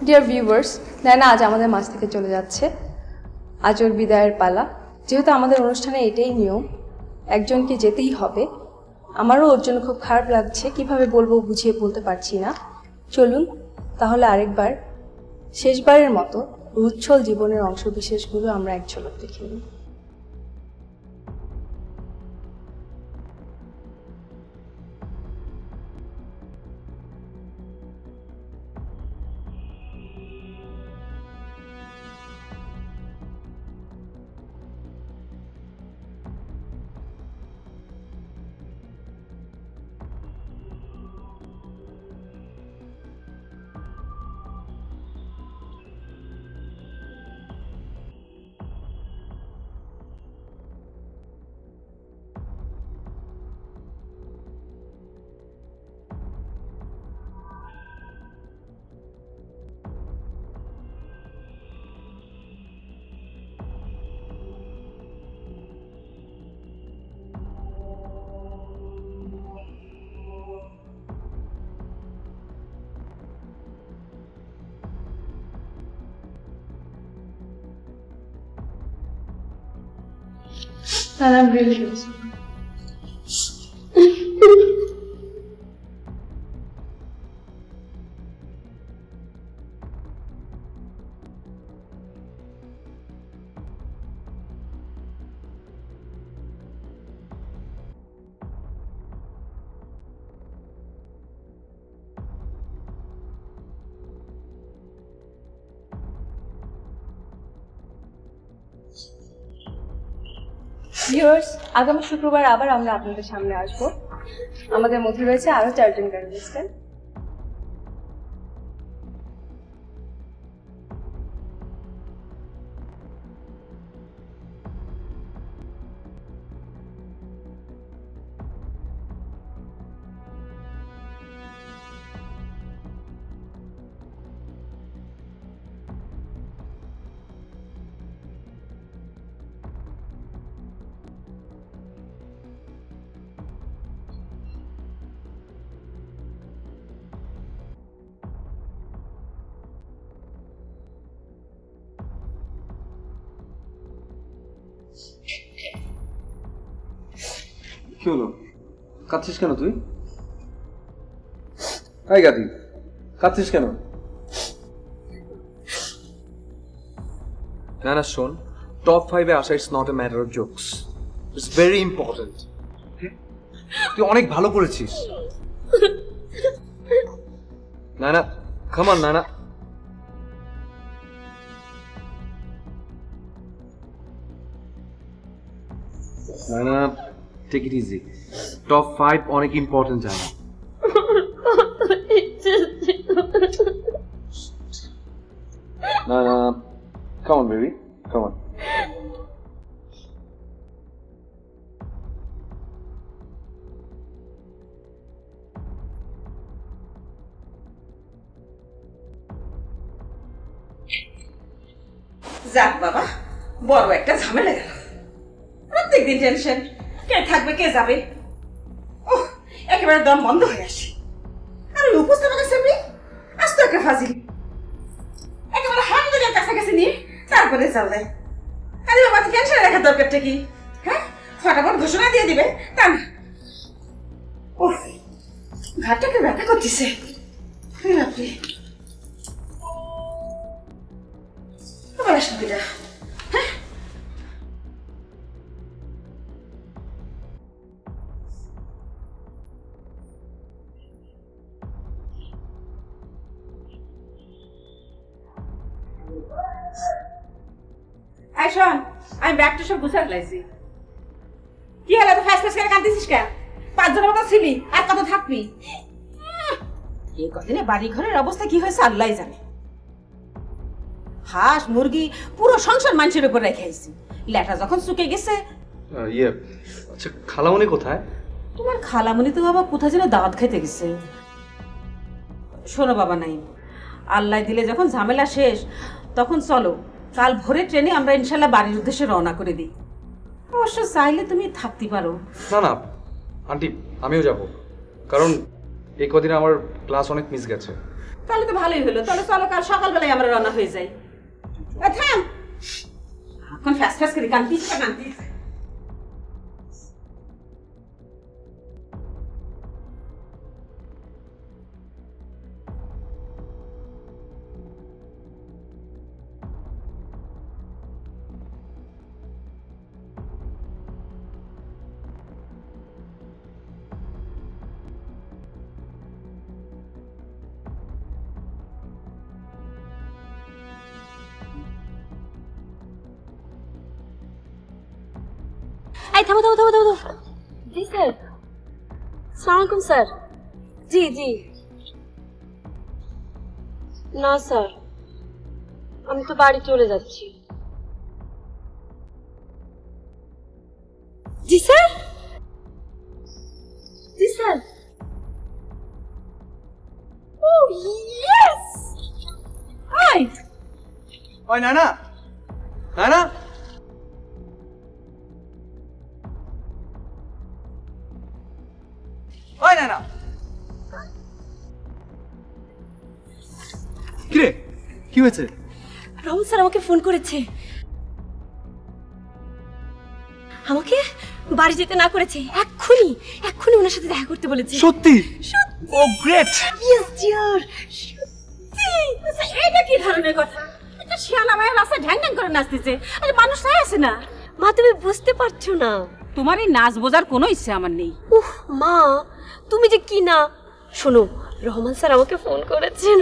Dear viewers, Naina আজ আমাদের মাঝ থেকে চলে যাচ্ছে। আজ ওর বিদায়ের পালা। যেহেতু আমাদের অনুষ্ঠানে এটাই নিয়ম, একজনকে যেতেই হবে। আমারও ওর জন্য খুব খারাপ লাগছে, কিভাবে বলবো বুঝিয়ে বলতে পারছি না। চলুন তাহলে আরেকবার শেষবারের মতো উচ্ছল জীবনের অংশবিশেষগুলো আমরা এক ঝলক দেখে নিই। And I'm really close. Viewers, আগামী শুক্রবার আবার আমরা আপনাদের সামনে আসবো। আমাদের মধ্যে রয়েছে আরো 4 জন গার্ডিস্টান। কি হলো, কাঁদছিস কেন তুই? এই গাদি, কাঁদছিস কেন? না না শোন, টপ 5-এ আসা it's not a matter of jokes, it's very important. তুই অনেক ভালো করেছিস। না না, কাম অন না না। না না, টেক ইট ইজি। টপ 5 অনেক ইম্পর্টেন্ট জানা। না না, come on baby, come on. যাক বাবা, বড় একটা ঝামেলা গেল। প্রত্যেকদিন টেনশন, কে থাকবে কে যাবে। ওহ, একেবারে দম বন্ধ হয়ে আসে। আর ওই উপস্থাপকের সামনে আজ তো একটা ফাজিল, একেবারে হামদুলির কাছাকাছি নিয়ে তারপরে চালায়। আরে বাবা, টেনশনে রাখার দরকারটা কি? হ্যাঁ, ফটাফট ঘোষণা দিয়ে দিবে তা না। ওহ, ঘাটটাকে ব্যথা করতেছে। আপনি আবার অসুবিধা। শোন, আমি ব্যাগটা সব গুছাই ফেলাইছি। কি হলো, তো ফ্যাস ফ্যাস করে কাঁদতেছিস কেন? 5 জনের মতো ছিলি, আর কত থাকবি? এই কদিনে বাড়ি ঘরের অবস্থা কি হয়েছে আল্লাহই জানে। হাঁস মুরগি পুরো সংসার মানুষের উপর রেখে আইছি। লেটা যখন শুকে গেছে। আচ্ছা, খালামণি কোথায়? তোমার খালামণি তো বাবা কোথায় যেন দাওয়াত খাইতে গেছে। শোনো বাবা, নাই আল্লাহ দিলে যখন ঝামেলা শেষ, তখন চলো কাল ভোরে ট্রেনে আমরা ইনশাল্লাহ বাড়ির উদ্দেশ্যে রওনা করে দিই। অবশ্য চাইলে তুমি থাকতে পারো। না না আন্টি, আমিও যাব, কারণ এই কদিন আমার ক্লাস অনেক মিস গেছে। তাহলে তো ভালোই হলো, তাহলে চলো কাল সকালবেলায় আমরা রওনা হয়ে যাই। থাম, এখন ফ্যাস ফ্যাস করে কান্দিস। এই থামো থামো থামো থামো। জি স্যার। আসসালামু আলাইকুম স্যার। জি জি। না স্যার, আমি তো বাড়ি চলে যাচ্ছি। জি স্যার। জি স্যার। ও ইয়েস, রাইট। ওই না না না না, ওই না না, কিরে কি হয়েছে? রহমান স্যার আমাকে ফোন করেছে, আমাকে বাড়ি যেতে না করেছে, এক্ষুনি এক্ষুনি ওনার সাথে দেখা করতে বলেছে। সত্যি? সত্যি। ও গ্রেট। ইয়েস ডিয়ার, সত্যি। এটা কি ধরনের কথা? একটা শিয়ানা মায়ের রাস্তায় ঢ্যাং ঢ্যাং করে নাচতেছে, আরে মানুষ তাই আছে না। মা তুমি বুঝতে পারছো না, তোমার এই নাচ বোঝার কোনো ইচ্ছে আমার নেই। উহ মা তুমি যে কি না। শোনো, রহমান স্যার আমাকে ফোন করেছেন,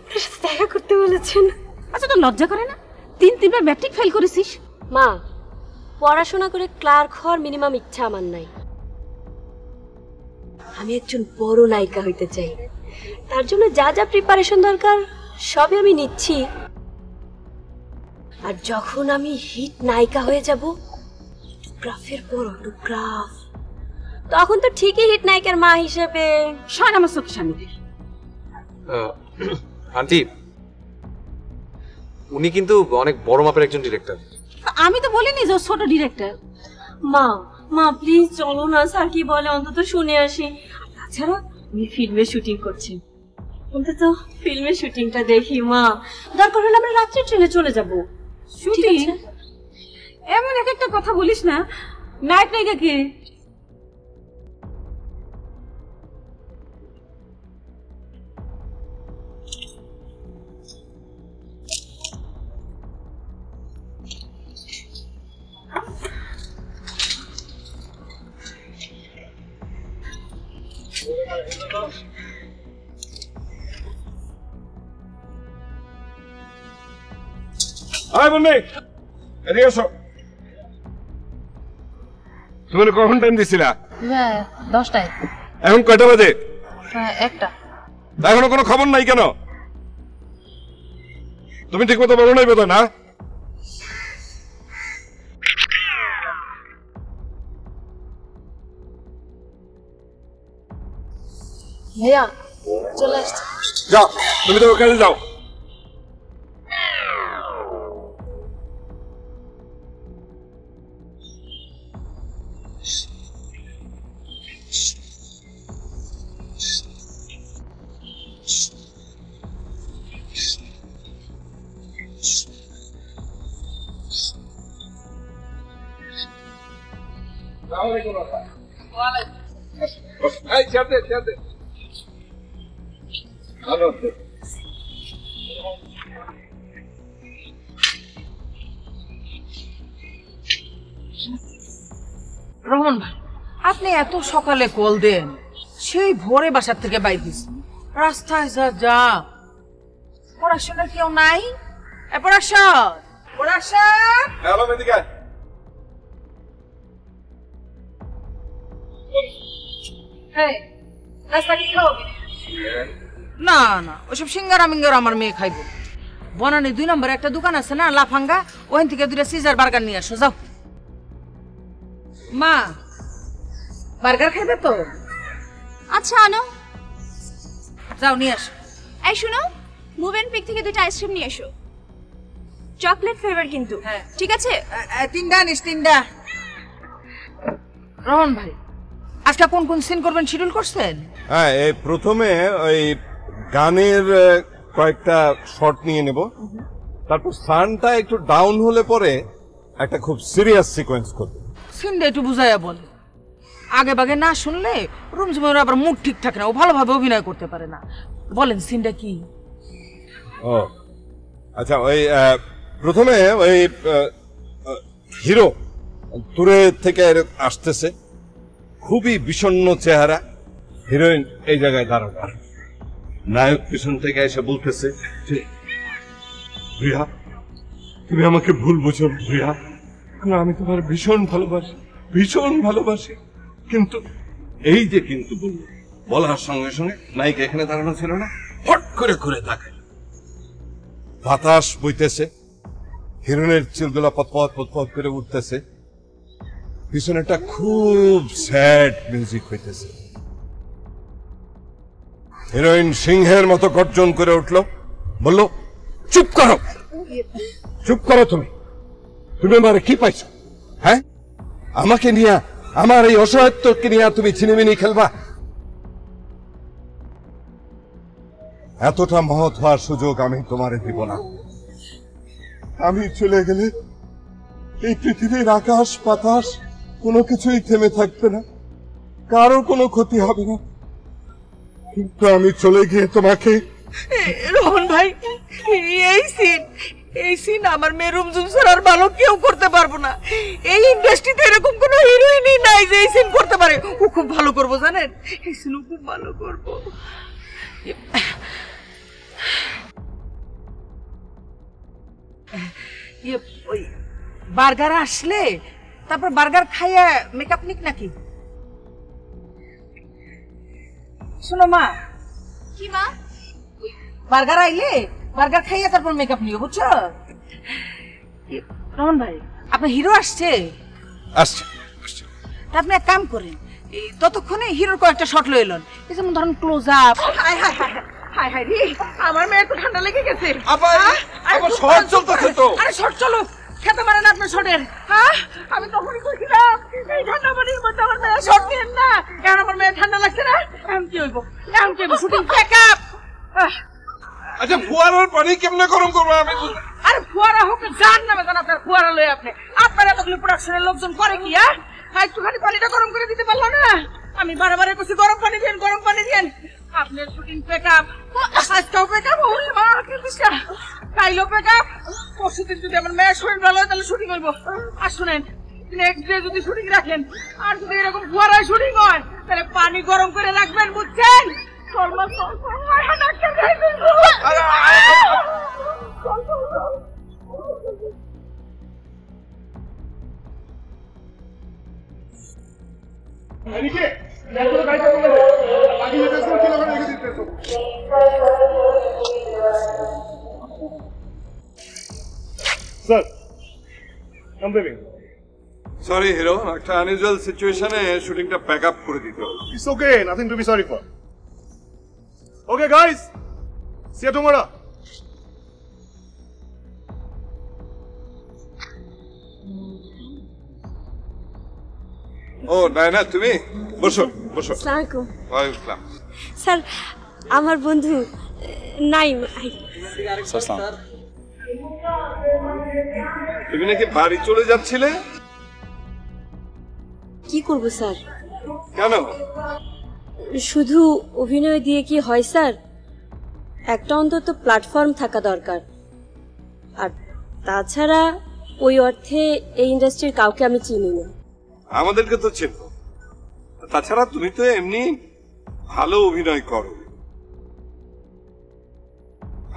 ওনার সাথে দেখা করতে বলেছেন। আচ্ছা তোর লজ্জা করে না? 3 বার ম্যাট্রিক ফেল করেছিস। মা পড়াশোনা করে ক্লার্ক হওয়ার মিনিমাম ইচ্ছা আমার নাই, আমি একজন বড় নায়িকা হইতে চাই। তার জন্য যা যা প্রিপারেশন দরকার সবই আমি নিচ্ছি। আর যখন আমি হিট নায়িকা হয়ে যাব, অটোগ্রাফের পর অটোগ্রাফ, তখন তো ঠিকই হিট নায়িকার মা হিসেবে শোন আমার চোখের সামনে। আন্টি, উনি কিন্তু অনেক বড় মাপের একজন ডিরেক্টর। আমি তো বলিনি যে ও ছোট ডিরেক্টর। মা মা প্লিজ চলো না, স্যার কি বলে অন্তত শুনে আসি। তাছাড়া উনি ফিল্মের শুটিং করছেন, অন্তত ফিল্মের শুটিংটা দেখি। মা দরকার হলে আমরা রাত্রে ট্রেনে চলে যাব। শুটিং? এমন এক একটা কথা বলিস না। নায়ক নায়িকা কে? আয় বন্ধু, এদিকে এসো। তুমি কখন টাইম দিছিলা? 10টায়। এখন কয়টা বাজে? 1টা। এখনো কোনো খবর নাই কেন? তুমি ঠিক মতো বলো নাই বোধ না? ভাইয়া চলে আসছে। যাও, তুমি তো ওখানে যাও। রহমান ভাই, আপনি এত সকালে কল দেন? সেই ভোরে বাসার থেকে বাইর হইছি, রাস্তায় যা যা। পড়াশোনার কেউ নাই? পড়াশোনা না না, ওইসব সিঙ্গারা মিঙ্গারা আমার মেয়ে খাইব। বনানি 2 নম্বরে একটা দোকান আছে না, লাফাঙ্গা, ওখান থেকে 2টা সিজার বার্গার নিয়ে আসো যাও। মা বার্গার খাইবে তো? আচ্ছা আনো। যাও নিয়ে আসো। এই শুনো, মুভ এন্ড পিক থেকে 2টা আইসক্রিম নিয়ে এসো, চকলেট ফ্লেভার কিন্তু। হ্যাঁ ঠিক আছে। 3টা নিস, 3টা। রহমান ভাই, আজকে কোন কোন সিন করবেন শিডিউল করছেন? হ্যাঁ, এই প্রথমে ওই গানের কয়েকটা শট নিয়ে নেব, তারপর সানটা একটু ডাউন হলে পরে একটা খুব সিরিয়াস সিকোয়েন্স করব। সিনটা একটু বুঝাইয়া বল, আগে বাগে না শুনলে রুমঝুমের আবার মুড ঠিক থাকে না, ও ভালোভাবে অভিনয় করতে পারে না। বলেন সিনটা কি? ও আচ্ছা, ওই প্রথমে ওই হিরো দূরে থেকে আসতেছে, খুবই বিষণ্ণ চেহারা, হিরোইন এই জায়গায় দাঁড়ানো, নায়ক পিছন থেকে এসে বলতেছে যে প্রিয়া তুমি আমাকে ভুল বুঝো প্রিয়া, আমি তোমার ভীষণ ভালোবাসি, কিন্তু এই যে কিন্তু বলার সঙ্গে সঙ্গে নায়িকা এখানে দাঁড়ানো ছিল না, হট করে ঘুরে তাকায়, বাতাস বইতেছে, হিরোইনের চুলগুলা পতপত করে উঠতেছে, পিছনে একটা খুব স্যাড মিউজিক হইতেছে। হিরোইন সিংহের মতো গর্জন করে উঠলো, বলল চুপ করো তুমি আমারে কি পাইছো? হ্যাঁ, আমাকে নিয়ে, আমার এই অসহায়ত্বকে নিয়ে তুমি ছিনিমিনি খেলবা? এতটা মহৎ হওয়ার সুযোগ আমি তোমারে দিব না। আমি চলে গেলে এই পৃথিবীর আকাশ বাতাস কোনো কিছুই থেমে থাকবে না, কারো কোনো ক্ষতি হবে না, কিন্তু আমি চলে গিয়ে তোমাকে। রোহন ভাই, এই সিন আমার মেয়ে রুমঝুম স্যার আর ভালো কেউ করতে পারবো না। এই ইন্ডাস্ট্রিতে এরকম কোনো হিরোইনই নাই যে এই সিন করতে পারে। ও খুব ভালো করবো, জানেন, এই সিন ও খুব ভালো করবো। ওই বার্গার আসলে তারপর বার্গার খাইয়া মেকআপ নিক নাকি? শোনো মা। কি মা? বার্গার আইলে বার্গার খাইয়া তারপর মেকআপ নিও, বুঝছো? রমন ভাই, আপনার হিরো আসছে? তা আপনি এক কাম করেন, ততক্ষণে হিরোর কয়েকটা শট লয়ে এলেন, যেমন ধরেন ক্লোজ আপ। হাই হাই রে, আমার মেয়ে একটু ঠান্ডা লেগে গেছে। আবার শট চলতেছে তো। আরে শট চলো, খেতে পারেন আপনার শটের। হ্যাঁ, আমি তখনই কইছিলাম এই ঠান্ডা পানির মধ্যে আমার মেয়ে শট নেন না, কারণ আমার মেয়ে ঠান্ডা লাগছে না। এখন কি হইব? Shooting pack up. আচ্ছা, ফুয়ারার পানি কেমনে গরম করবো আমি? আরে ফুয়ারা হোক যার নামে জান, আপনার ফুয়ারা লয়ে আপনার এতগুলো প্রোডাকশনের লোকজন করে কি? একটুখানি পানিটা গরম করে দিতে পারলো না? আমি বারে কইছি গরম পানি দেন। আপনার শুটিং প্যাকআপ, আজকেও প্যাকআপ, ওরে মা কৃষ্ণা, কাইলো প্যাকআপ। পরশুদিন যদি আমার মেয়ের শরীর ভালো হয় তাহলে শুটিং করবো। আর শুনেন, নেক্সট ডে যদি শুটিং রাখেন, আর যদি এরকম ফুয়ারায় শুটিং হয়, তাহলে পানি গরম করে রাখবেন, বুঝছেন? স্যার, সরি হিরো, একটা আনইউজুয়াল সিচুয়েশনে শুটিংটা প্যাক আপ করে দিতে হবে। It's okay, nothing to be sorry for. Okay guys, see you tomorrow. ও নায়না, তুমি বসো। আসসালামু ওয়ালাইকুম। স্যার, আমার বন্ধু নাইম। তুমি নাকি বাড়ি চলে যাচ্ছিলে? কি করব স্যার? কেন? শুধু অভিনয় দিয়ে কি হয় স্যার? একটা অন্তত প্ল্যাটফর্ম থাকা দরকার। আর তাছাড়া ওই অর্থে এই ইন্ডাস্ট্রির কাউকে আমি চিনি না। আমাদেরকে তো চেনো। তাছাড়া তুমি তো এমনি ভালো অভিনয় করো।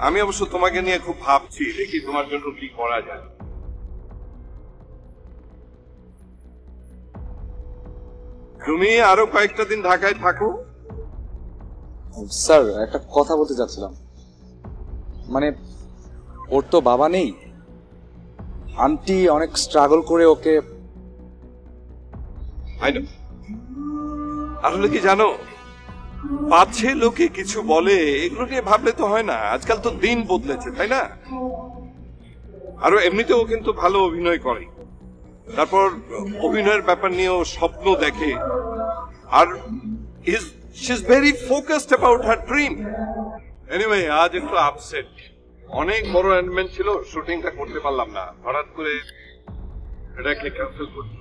আমি অবশ্য তোমাকে নিয়ে খুব ভাবছি, দেখি তোমার জন্য কি করা যায়। তুমি আরো কয়েকটা দিন ঢাকায় থাকো। স্যার, একটা কথা বলতে চাচ্ছিলাম। মানে ওর তো বাবা নেই, আন্টি অনেক স্ট্রাগল করে ওকে। আসলে কি জানো, পাছে লোকে কিছু বলে, এগুলো নিয়ে ভাবলে তো হয় না। আজকাল তো দিন বদলেছে, তাই না? আরো এমনিতেও কিন্তু ভালো অভিনয় করে। তারপর অভিনয়ের ব্যাপার নিয়েও স্বপ্ন দেখে, আর she is very focused about her dream. Anyway আজ একটু আপসেট, অনেক বড় অ্যারেঞ্জমেন্ট ছিল, শুটিংটা করতে পারলাম না, হঠাৎ করে এটাকে ক্যান্সেল করতে।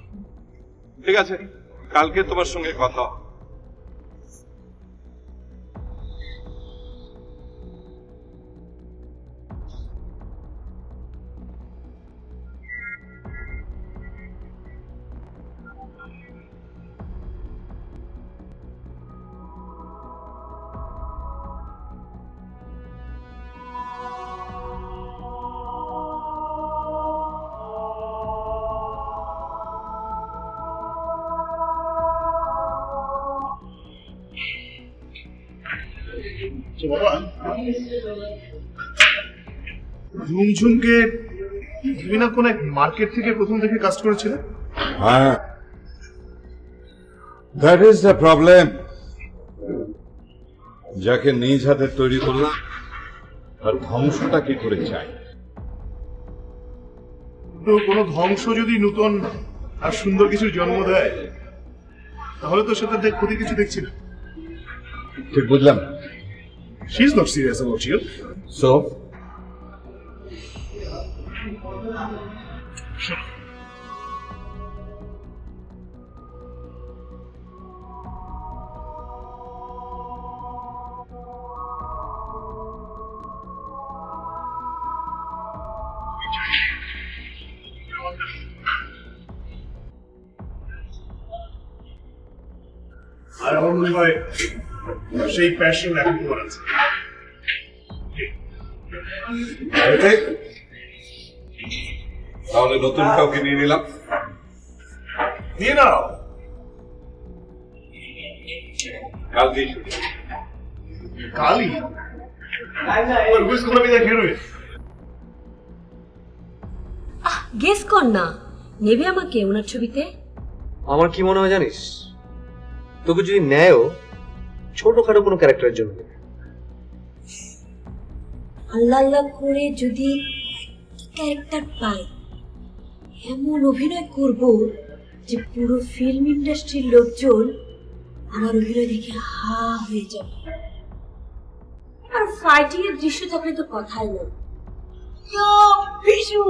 ঠিক আছে, কালকে তোমার সঙ্গে কথা হবে। ঝুমঝুমকে তুমি না কোন এক মার্কেট থেকে প্রথম থেকে কাস্ট করেছিলে? হ্যাঁ, দ্যাট ইজ দ্য প্রবলেম। যাকে নিজ হাতে তৈরি করলাম তার ধ্বংসটা কি করে চাই? তো কোনো ধ্বংস যদি নতুন আর সুন্দর কিছু জন্ম দেয় তাহলে তো সেটা ক্ষতি কিছু দেখছি না। ঠিক বুঝলাম। She is not serious about you. So? আর আমার মনে হয় সেই প্যাশন এখন তোমার আছে। তাহলে নতুন কাউকে নিয়ে নিলাম। নিয়ে নাও, কালকেই শুটিং। কালই? But who's gonna be the heroine? Guess কর না, নেবে আমাকে ওনার ছবিতে? আমার কি মনে হয় জানিস, তোকে যদি নেয়ও ছোটখাটো কোনো ক্যারেক্টারের জন্য। আল্লাহ আল্লাহ করে যদি ক্যারেক্টার পাই, এমন অভিনয় করব যে পুরো ফিল্ম ইন্ডাস্ট্রির লোকজন আমার অভিনয় দেখে হা হয়ে যাবে। আর ফাইটিং এর দৃশ্য থাকলে তো কথাই নেই। বিশু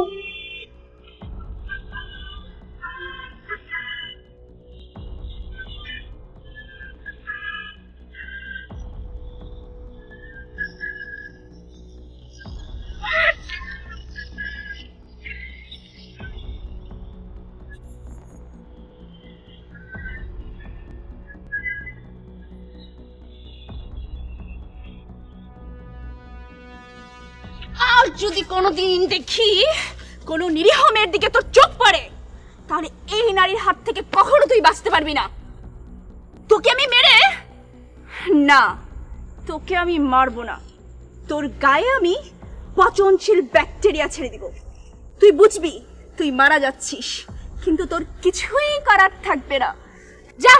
যদি কোনোদিন দেখি কোনো নিরীহ মেয়ের দিকে তোর চোখ পড়ে, তাহলে এই নারীর হাত থেকে কখনো তুই বাঁচতে পারবি না। তোকে আমি মেরে না, তোকে আমি মারবো না, তোর গায়ে আমি পচনশীল ব্যাকটেরিয়া ছেড়ে দিব। তুই বুঝবি তুই মারা যাচ্ছিস, কিন্তু তোর কিছুই করার থাকবে না। যা।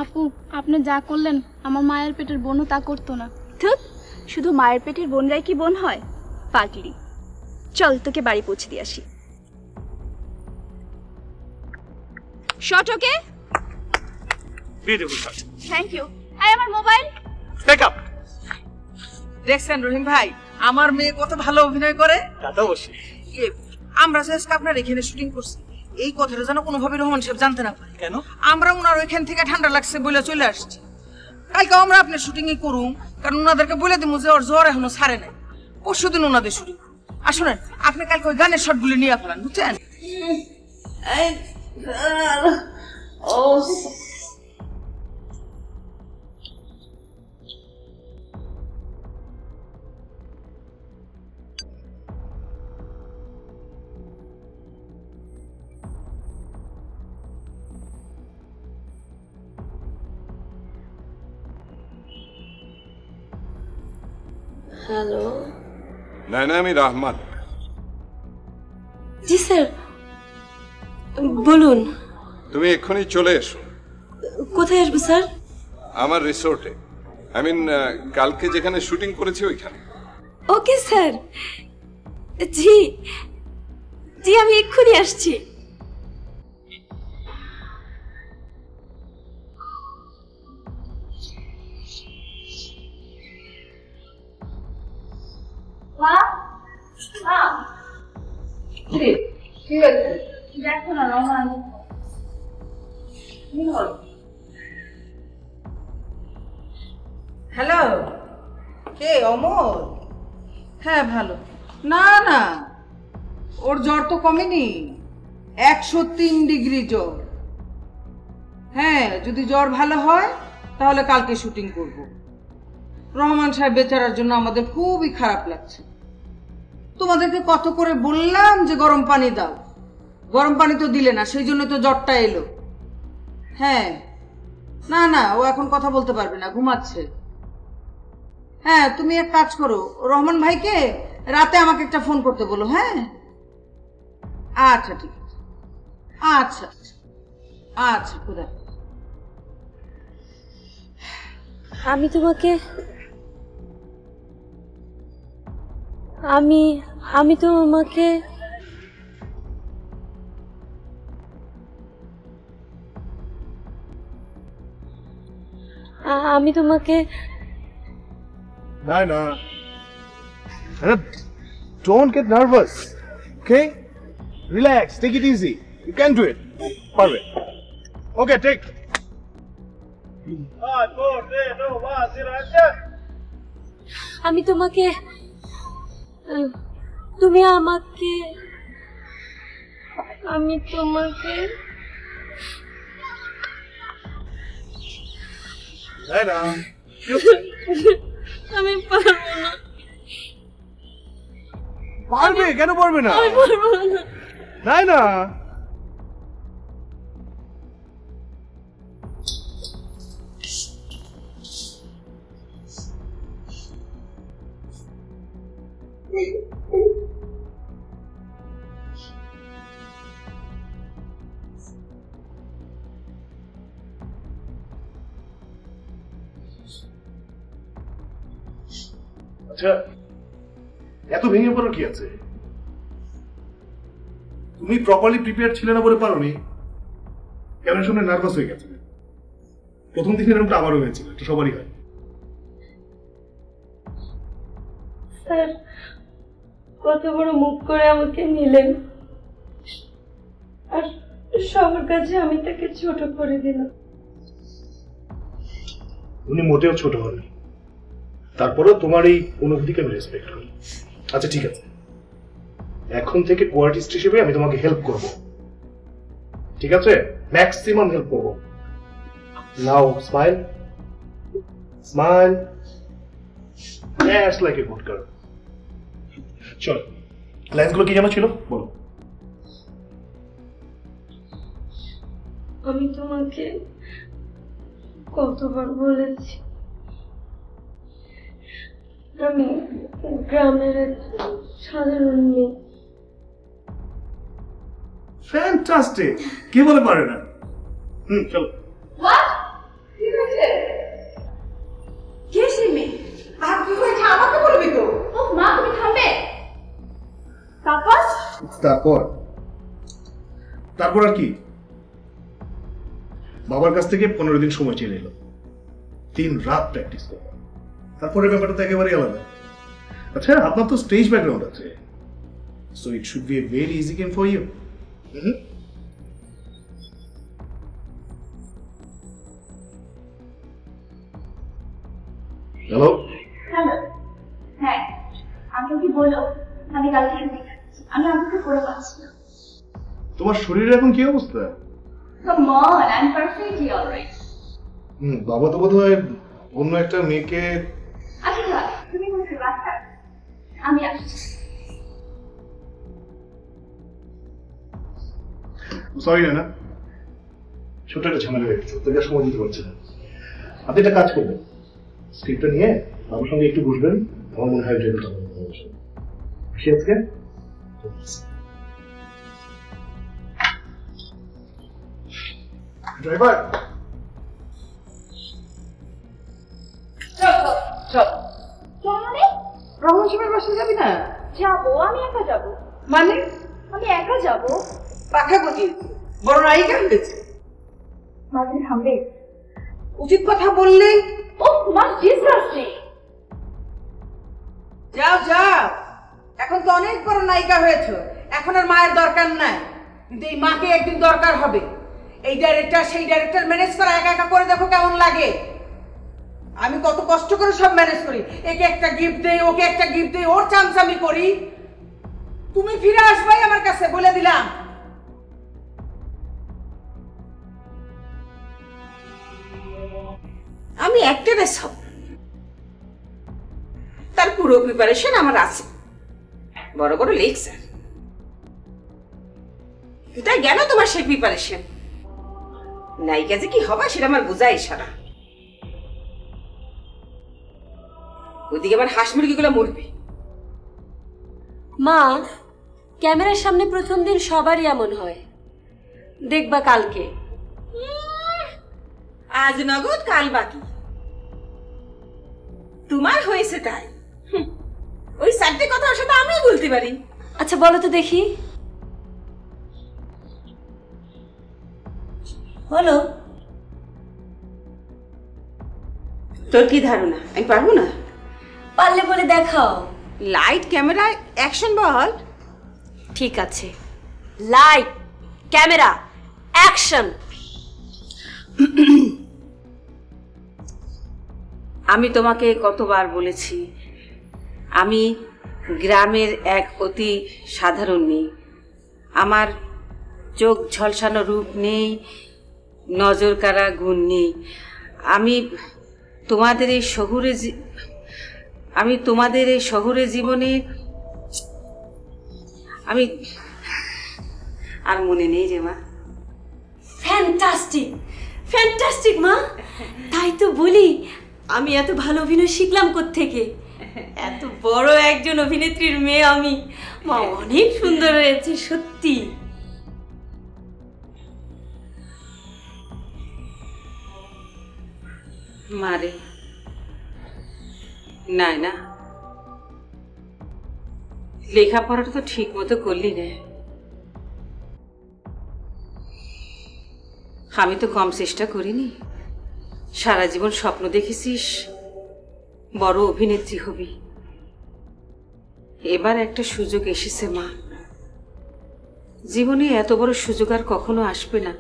আপু, আপনি যা করলেন আমার মায়ের পেটের বোনও তা করতো না। ধুত, শুধু মায়ের পেটের বোনরাই কি বোন হয়? পাগলি। চল তোকে বাড়ি পৌঁছে দিয়ে আসি। Shot okay? Beautiful shot. Thank you. I আমার মোবাইল টেক আপ। দেখছেন রহিম ভাই আমার মেয়ে কত ভালো অভিনয় করে? তা তো অবশ্যই। আমরা আজকে আপনার এখানে শুটিং করছি, এই কথাটা যেন কোনোভাবে রহমান সাহেব জানতে না পারে। কেন? আমরা ওনার ওইখান থেকে ঠান্ডা লাগছে বলে চলে আসছি। কালকে আমরা আপনার শুটিং ই করুম, কারণ ওনাদেরকে বলে দিব যে ওর জ্বর এখনো ছাড়ে নাই। পরশুদিন ওনাদের শুটিং। আর শোনেন, আপনি কালকে ওই গানের শটগুলো নিয়ে ফেলান, বুঝছেন? হ্যালো। না না, আমি রহমান। জি স্যার, বলুন। তুমি এক্ষুনি চলে এসো। কোথায় আসবো স্যার? আমার রিসোর্টে, আই মিন কালকে যেখানে শুটিং করেছি ওইখানে। Okay sir. জি জি, আমি এক্ষুনি আসছি। ঠিক আছে, দেখো না রহমান। হ্যালো, কে অমল? হ্যাঁ ভালো। না না, ওর জ্বর তো কমেনি, 103 ডিগ্রি জ্বর। হ্যাঁ, যদি জ্বর ভালো হয় তাহলে কালকে শুটিং করব। রহমান সাহেব বেচারার জন্য আমাদের খুবই খারাপ লাগছে। তোমাদেরকে কত করে বললাম যে গরম পানি দাও, গরম পানি তো দিলে না, সেই জন্য তো জ্বরটা এলো। হ্যাঁ, না না, ও এখন কথা বলতে পারবে না, ঘুমাচ্ছে। হ্যাঁ, তুমি এক কাজ করো, রহমান ভাইকে রাতে আমাকে একটা ফোন করতে বলো। হ্যাঁ, আচ্ছা ঠিক আছে, আচ্ছা আচ্ছা, খুদা। আমি তোমাকে আমি তোমাকে আমি তোমাকে No. Don't get nervous. Okay? Relax. Take it easy. You can do it. Perfect. Okay, take. 5, 4, 3, 2, 1, 0, action. আমি তোমাকে তুমি আমাকে আমি তোমাকে Naina. আমি পারবো না। পারবে? কেন পারবে না? আমি পারবো না। নাইনা। আচ্ছা, এত ভেঙে পড়ার কি আছে? তুমি প্রপারলি প্রিপেয়ার ছিলে না বলে পারোনি, ক্যামেরার সামনে নার্ভাস হয়ে গেছে। প্রথম দিন এরকমটা আবারও হয়েছিল, এটা সবারই হয়। স্যার কত বড় মুখ করে আমাকে নিলেন, আর সবার কাছে আমি তাকে ছোট করে দিলাম। উনি মোটেও ছোট হননি, তারপরেও তোমার এই অনুভূতিকে আমি রেসপেক্ট করি। আচ্ছা ঠিক আছে, এখন থেকে কোয়ার্টিস্ট হিসেবে আমি তোমাকে হেল্প করব, ঠিক আছে? ম্যাক্সিমাম হেল্প করব। Now smile, smile, that's like a good girl. চল, লাইনগুলো কি জানা ছিল বলো। আমি তোমাকে কতবার বলেছি আমি গ্রামের এক সাধারণ মেয়ে। ফ্যান্টাস্টিক, কে বলে পারে না? চলো। কে সে মেয়ে? আর কি হয়েছে আমাকে বলবি তো? মা তুমি থামবে। তারপর আর কি? বাবার কাছ থেকে 15 দিন সময় চেয়ে নিল, 3 রাত প্র্যাকটিস করল। তারপরে ব্যাপারটা তো একেবারেই আলাদা। আচ্ছা, আপনার তো স্টেজ ব্যাকগ্রাউন্ড আছে, so it should be a very easy game for you. Hello. Hello, হ্যাঁ আমাকে কি বলো? আমি কালকে আমি আমাকে করে পাচ্ছি না। তোমার শরীরের এখন কি অবস্থা? Come on, I'm perfectly alright. বাবা তো বোধহয় অন্য একটা মেয়েকে। আচ্ছা তুমি বলছো বাচ্চা, আমি আসছি। সরি না, ছোট একটা ঝামেলা হয়ে গেছে, তোকে সময় দিতে পারছি না। আপনি একটা কাজ করবেন, স্ক্রিপ্টটা নিয়ে আমার সঙ্গে একটু বসবেন, আমার মনে হয় ড্রাইভারটা আজকে। ড্রাইভার চল রহমান সাহেবের বাসায় যাবি না? যাবো, আমি একা যাবো। মানে আমি একা যাবো? পাখা গজিয়েছে, বড় নায়িকা হয়েছে। মা তুমি থামবে? উচিত কথা বললে। ও মা ডিসগাস্টিং। যাও যাও, এখন তো অনেক বড় নায়িকা হয়েছে, এখন আর মায়ের দরকার নাই, কিন্তু এই মাকে একদিন দরকার হবে। এই ডাইরেক্টর সেই ডাইরেক্টর ম্যানেজ করা একা একা করে দেখো কেমন লাগে। আমি কত কষ্ট করে সব ম্যানেজ করি, একে একটা গিফট দেই, ওকে একটা গিফট দেই, ওর চান্স আমি করি। তুমি ফিরে আসবাই আমার কাছে, বলে দিলাম। আমি অ্যাক্টরেস হব, তার পুরো প্রিপারেশন আমার আছে। বড় বড় লেকচার, কোথায় গেল তোমার সেই প্রিপারেশন? নায়িকা যে কি হবা সেটা আমার বোঝাই সারা। ওইদিকে আবার হাঁস মুরগিগুলো মরবে। মা, ক্যামেরার সামনে প্রথম দিন সবারই এমন হয়, দেখবা কালকে। আজ নগদ কাল বাকি, তোমার হয়েছে তাই। ওই চারটে কথা ওর সাথে আমি বলতে পারি। আচ্ছা বলো তো দেখি, বলো। তোর কি ধারণা আমি পারবো না? পারলে বলে দেখাও। লাইট ক্যামেরা অ্যাকশন বল। ঠিক আছে, লাইট ক্যামেরা অ্যাকশন। আমি তোমাকে কতবার বলেছি, আমি গ্রামের এক অতি সাধারণ মেয়ে। আমার চোখ ঝলসানো রূপ নেই, নজর কাড়া গুণ নেই। আমি তোমাদের এই শহুরে জীবনে আমি আর মনে নেই রে মা। ফ্যান্টাস্টিক, ফ্যান্টাস্টিক মা। তাই তো বলি, আমি এত ভালো অভিনয় শিখলাম কোত্থেকে? এত বড় একজন অভিনেত্রীর মেয়ে আমি। মা অনেক সুন্দর হয়েছে সত্যি। মারে নাই না, লেখাপড়াটা তো ঠিক মতো করলি না। আমি তো কম চেষ্টা করিনি। সারা জীবন স্বপ্ন দেখেছিস বড় অভিনেত্রী হবি। এবার একটা সুযোগ এসেছে মা। জীবনে এত বড় সুযোগ আর কখনো আসবে না।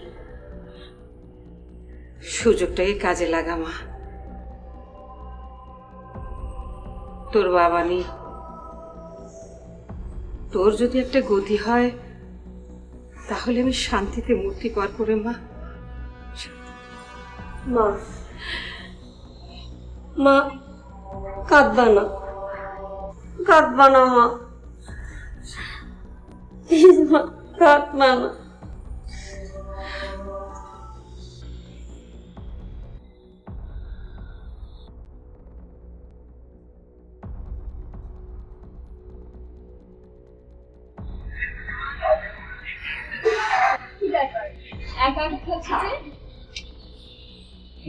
সুযোগটাকে কাজে লাগা মা। তোর বাবা নেই, তোর যদি একটা গতি হয় তাহলে আমি শান্তিতে মূর্তি পার করে মা। মা, মা কাঁদবা না, কাঁদবা না মা, প্লিজ মা, কাঁদবা না।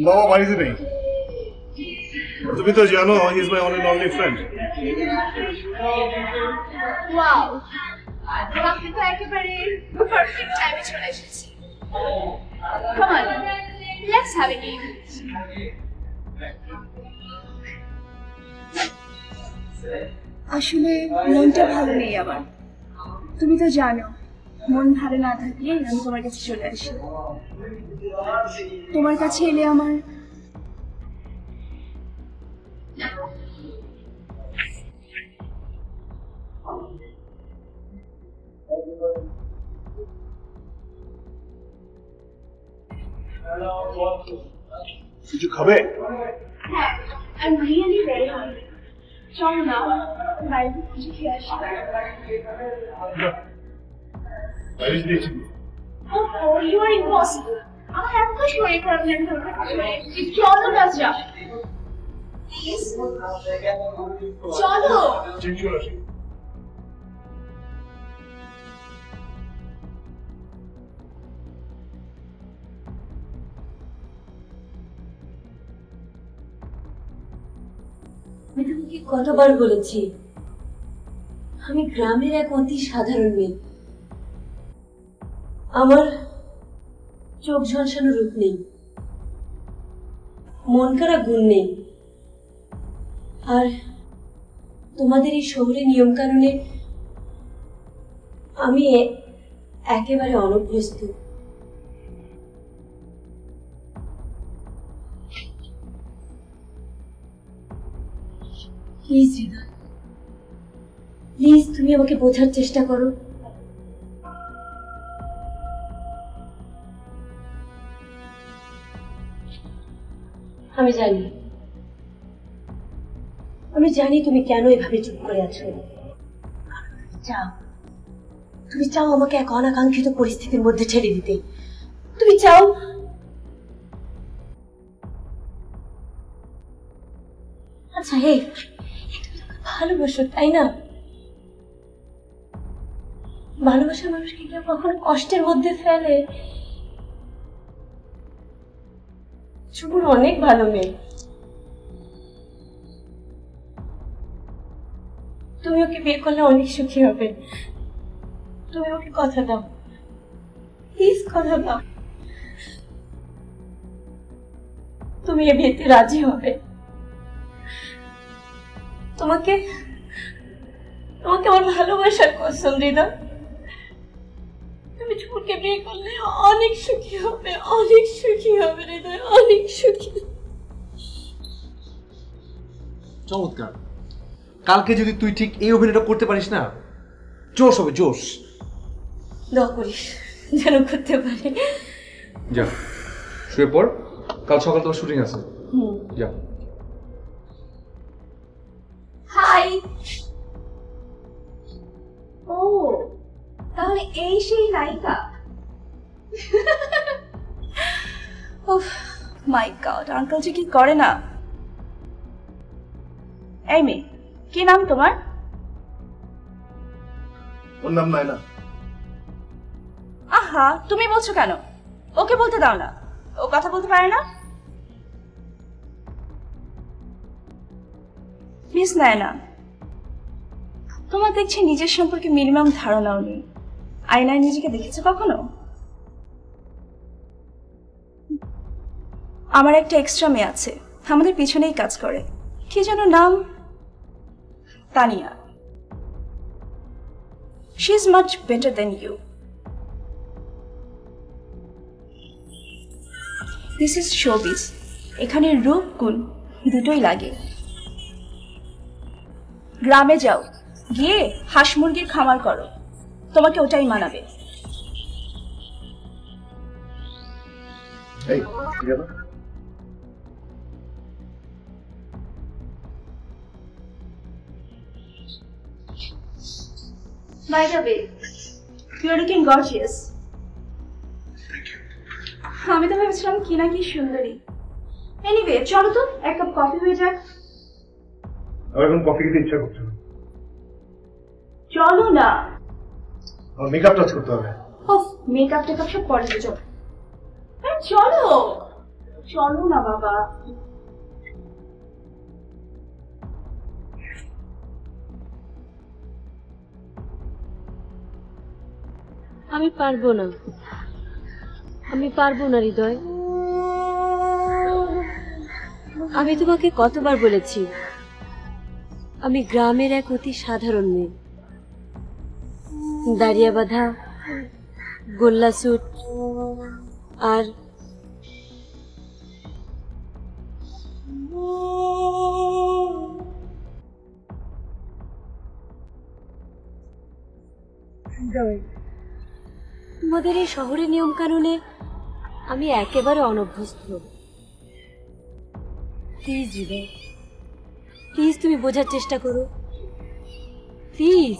বাবা বাড়িতে নেই, তুমি তো জানো he is my one and only friend. Wow, আপনি তো একেবারে পারফেক্ট টাইমে চলে এসেছি। Come on, let's have a game. আসলে মনটা ভালো নেই আমার, তুমি তো জানো মন ভালো না থাকলে আমি তোমার কাছে চলে আসি। তোমার কাছে এলে আমার কিছু খাবে? হ্যাঁ, I am really very hungry. চলো না বাইরে কিছু খেয়ে আসি। Oh, you are impossible. আমার এত শরীর খারাপ লাগে তোমার কাছে। চলো না যা। Please. চলো। আমি তোমাকে কতবার বলেছি, আমি গ্রামের এক অতি সাধারণ মেয়ে। আমার চোখ ঝলসানো রূপ নেই, মন কাড়া গুণ নেই, আর তোমাদের এই শহরে নিয়ম কানুনে আমি একেবারে অনভ্যস্ত। প্লিজ হৃদয়, প্লিজ তুমি আমাকে বোঝার চেষ্টা করো। আমি জানি তুমি কেন এভাবে চুপ করে আছো। তুমি চাও আমাকে এক অনাকাঙ্ক্ষিত পরিস্থিতির মধ্যে ঠেলে দিতে। তুমি চাও আচ্ছা হে, ভালোবাসো তাই না? ভালোবাসার মানুষকে কেউ কখনো কষ্টের মধ্যে ফেলে? চুপুর অনেক ভালো মেয়ে। তুমি ওকে বিয়ে করলে অনেক সুখী হবে। তুমি ওকে কথা দাও, প্লিজ কথা দাও। তুমি এ বিয়েতে রাজি হবে? তোমাকে আমার ভালোবাসার কসম হৃদয়, তুমি চুপুরকে বিয়ে করলে অনেক সুখী হবে, অনেক সুখী হবে হৃদয়, অনেক সুখী। চমৎকার। কালকে যদি তুই ঠিক এই অভিনয়টা করতে পারিস না, জোশ হবে, জোশ। দোয়া করিস যেন করতে পারি। যা শুয়ে পড়, কাল সকাল তোমার শুটিং আছে। যা। হাই। ও তাহলে এই সেই নায়িকা। ওহ মাই গড, আঙ্কেল যে কি করে না। এই মেয়ে, কি নাম তোমার? ওর নাম নায়না। আহা, তুমি বলছো কেন? ওকে বলতে দাও না, ও কথা বলতে পারে না। মিস নায়না, তোমার দেখছি নিজের সম্পর্কে মিনিমাম ধারণাও নেই। আয়নায় নিজেকে দেখেছো কখনো? আমার একটা এক্সট্রা মেয়ে আছে, আমাদের পিছনেই কাজ করে। কি যেন নাম? Tania. She is much better than you. This is showbiz. এখানে রূপ গুণ দুটোই লাগে। গ্রামে যাও, গিয়ে হাঁস মুরগির খামার করো, তোমাকে ওটাই মানাবে। এই কি ব্যাপার? By the way, you're looking gorgeous. আমি তো ভেবেছিলাম কি না কি সুন্দরী। এনিওয়ে, চলো তো এক কাপ কফি হয়ে যাক। আমার এখন কফি খেতে ইচ্ছা করছে না। চলো না। আমার মেকআপ টাচ করতে হবে। ওফ, মেকআপ টেকআপ সব পরে চলো। হ্যাঁ চলো, চলো না বাবা। আমি পারবো না, আমি পারবো না হৃদয়। আমি তোমাকে কতবার বলেছি আমি গ্রামের এক অতি সাধারণ মেয়ে। দাঁড়িয়া বাঁধা, গোল্লা স্যুট আর তোমাদের এই শহরের নিয়ম কানুনে আমি একেবারে অনভ্যস্ত। প্লিজ হৃদয়, প্লিজ তুমি বোঝার চেষ্টা করো, প্লিজ।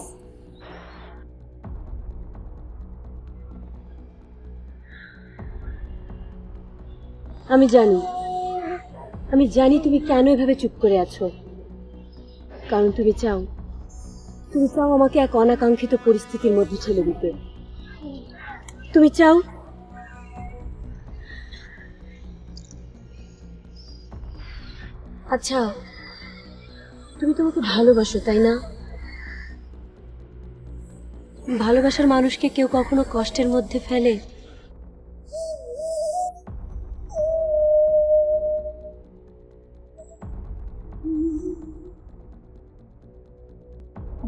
আমি জানি তুমি কেন এভাবে চুপ করে আছো। কারণ তুমি চাও আমাকে এক অনাকাঙ্ক্ষিত পরিস্থিতির মধ্যে ঠেলে দিতে। তুমি চাও আচ্ছা, তুমি তোমাকে ভালোবাসো তাই না? ভালোবাসার মানুষকে কেউ কখনো কষ্টের মধ্যে ফেলে?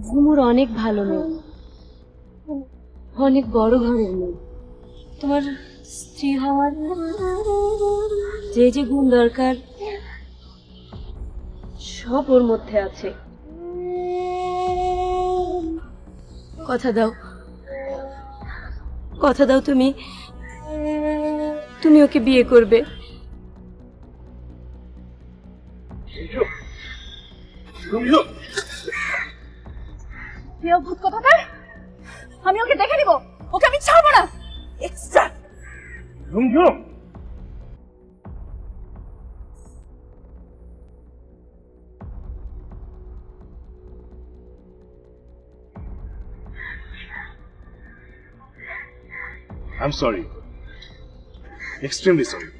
ঝুমুর অনেক ভালো মেয়ে, অনেক বড় ঘরের মেয়ে। তোমার স্ত্রী হওয়ার যে যে গুণ দরকার সব ওর মধ্যে আছে। কথা দাও, কথা দাও তুমি তুমি ওকে বিয়ে করবে। অদ্ভুত কথাটা, আমি ওকে দেখে নিব, ওকে আমি ছাড়বো না। Extra I'm sorry. Extremely sorry.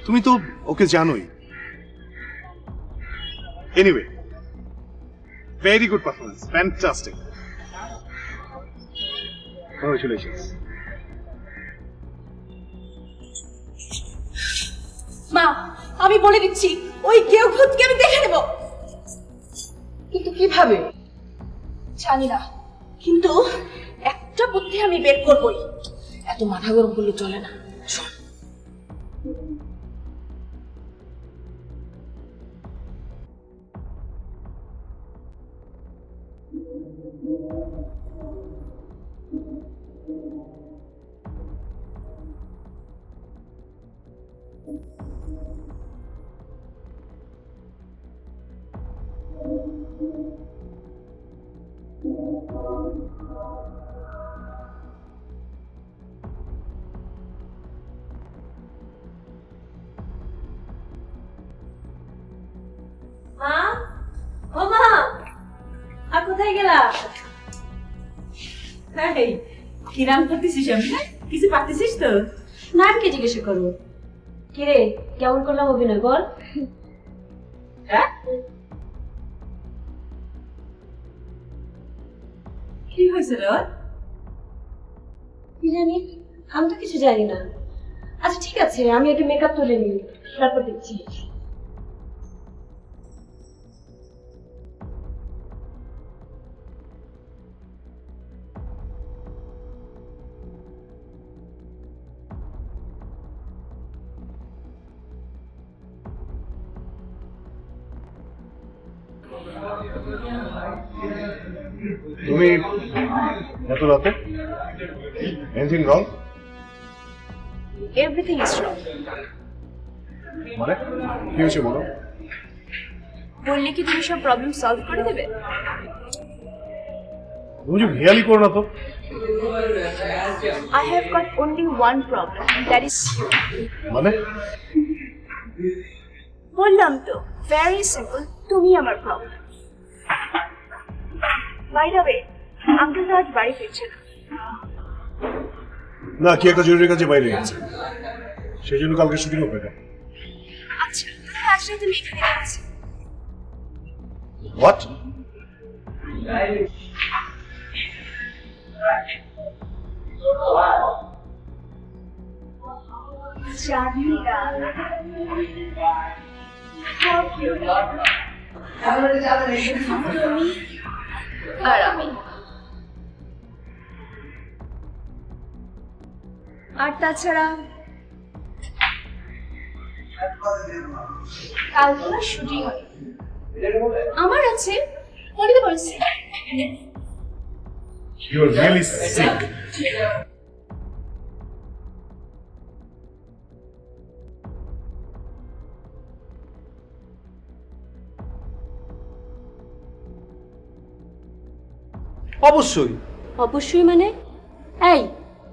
তুমি তো ওকে জানোই। Anyway, very good performance. Fantastic. Congratulations. মা, আমি বলে দিচ্ছি ওই কেউ ভূতকে আমি দেখে নেব। কিন্তু কিভাবে জানি না, কিন্তু একটা বুদ্ধি আমি বের করবই। এত মাথা গরম করলে চলে না। শোন, মা, ও মা, আর কোথায় গেলা? কিরাম করতেছিস? আমি কিছু পারতেছিস তো? নামকে জিজ্ঞেস করবো। কিরে, কেমন করলাম অভিনয় বল? কি হয়েছে রে? কি জানি, আমি তো কিছু জানি না। আচ্ছা ঠিক আছে, আমি একটু মেকআপ তুলে নিই, তারপর দেখছি। তুমি এত রাতে? Anything wrong? Everything is wrong. মানে কি হয়েছে বলো? বললে কি তুমি সব প্রবলেম সলভ করে দেবে? তুমি যে হেয়ালি করো না তো। I have got only one problem, that is you. মানে? বললাম তো, very simple, তুমি আমার problem. By the way, uncle আজ বাড়ি ফিরছে না, কি একটা জরুরি কাজে বাইরে গেছে, সেই জন্য কালকে শুটিং হবে না। আচ্ছা, তাহলে আজ রাতে তুমি এখানে গেছি। হোয়াট? আর আমি, আর তাছাড়া কালকে না শুটিং আমার আছে, বলতে বলছি। You are really sick. অবশ্যই। অবশ্যই মানে? এই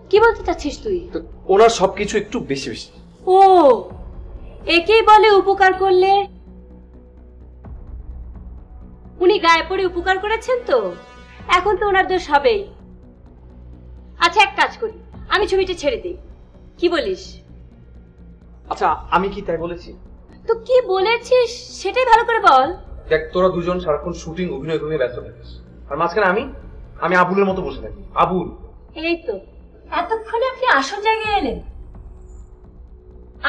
কি বলতে চাচ্ছিস তুই? ওনার সবকিছু একটু বেশি বেশি। ও, একেই বলে উপকার করলে। উনি গায়ে পড়ে উপকার করেছেন তো, এখন তো ওনার দোষ হবেই। আচ্ছা এক কাজ করি, আমি ছবিটা ছেড়ে দিই, কি বলিস? আচ্ছা আমি কি তাই বলেছি? তো কি বলেছিস সেটাই ভালো করে বল। দেখ, তোরা দুজন সারাক্ষণ শুটিং অভিনয় করে ব্যস্ত থাকিস, আর মাঝখানে আমি আবুলের মতো বসে থাকি। আবুল, এই তো এতক্ষণে আপনি আসল জায়গায় এলেন।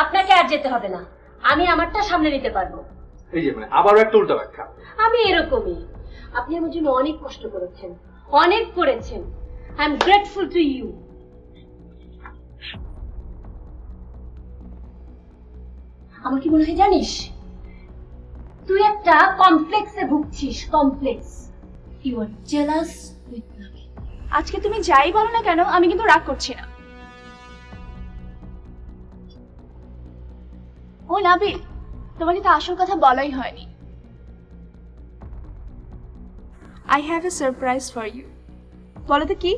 আপনাকে আর যেতে হবে না, আমি আমারটা সামনে নিতে পারবো। এই যে মানে আবারও একটা উল্টা ব্যাখ্যা। আমি এরকমই, আপনি আমার জন্য অনেক কষ্ট করেছেন, অনেক করেছেন। I am grateful to you. আমার কি মনে হয় জানিস, তুই একটা কমপ্লেক্সে ভুগছিস। Complex. You are jealous with Nabil. আজকে তুমি যাই বলো না কেন, আমি কিন্তু রাগ করছি না। ও নাবিল, তোমাকে তো আসল কথা বলাই হয়নি। I have a surprise for you. বলো তো কি?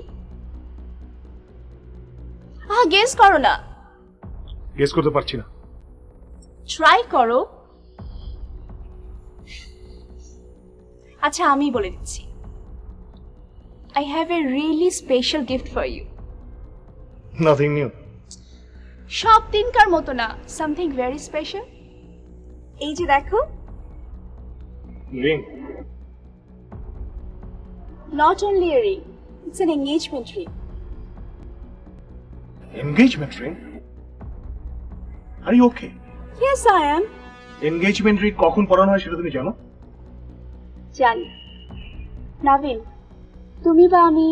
গেস করো না। গেস করতে পারছি না। ট্রাই করো। আচ্ছা আমি বলে দিচ্ছি। I have a really special gift for you. Nothing new. সব দিনকার মতো না, something very special. এই যে দেখো। Ring. Not only a ring, it's an engagement ring. Engagement ring? Are you okay? Yes, I am. Engagement ring কখন পরানো হয় সেটা তুমি জানো? জানি। নাবিল, তুমি বা আমি